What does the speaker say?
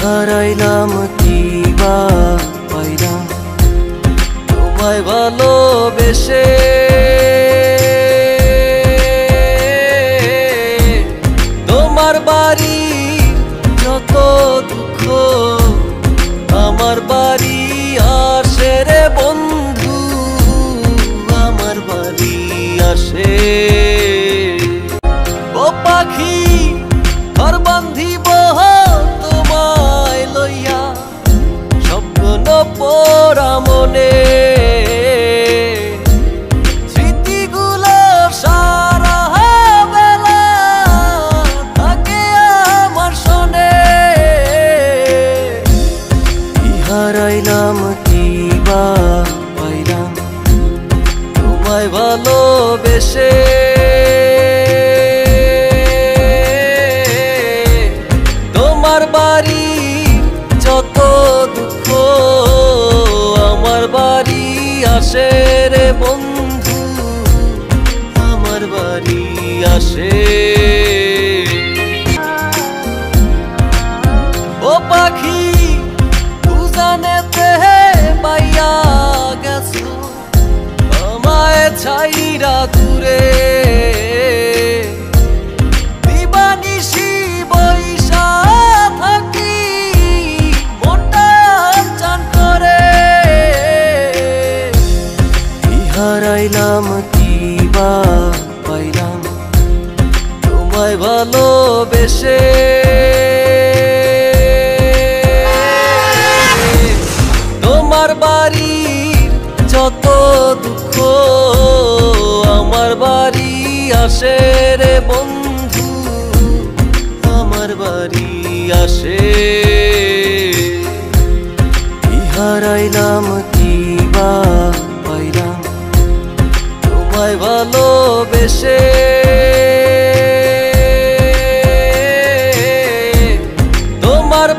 হারাইলাম কি বা পাইলাম তোমায় ভালোবেসে। তোমার বাড়ি যত দুঃখ আমার বাড়ি আসে রে বন্ধু, আমার বাড়ি আসে। ও পাখি ঘর বান্ধিব তোমায় লইয়া, স্বপ্ন পোড়া মনে স্মৃতিগুলো সারা বেলা থাকে আমার শোনে। কি হারাইলাম কি বা পাইলাম তোমায় ভালোবেসে। তোমার বাড়ি যত দুঃখ আমার বাড়ি আসে রে বন্ধু, আমার বাড়ি আসে। ও পাখি উজানেতে পাইয়া গেছো আমায় ছাইরা দূরে, দিবানিশি বৈশা থাকি মনটা চান করে। কি হারাইলাম কি বা পাইলাম তোমায় ভালোবেসে। তোমার বাড়ি যত দুঃখ আমার বাড়ি আসে রে বন্ধু, আমার বাড়ি আসে। কি হারাইলাম কি বা পাইলাম তোমায় ভালোবেসে। তোমার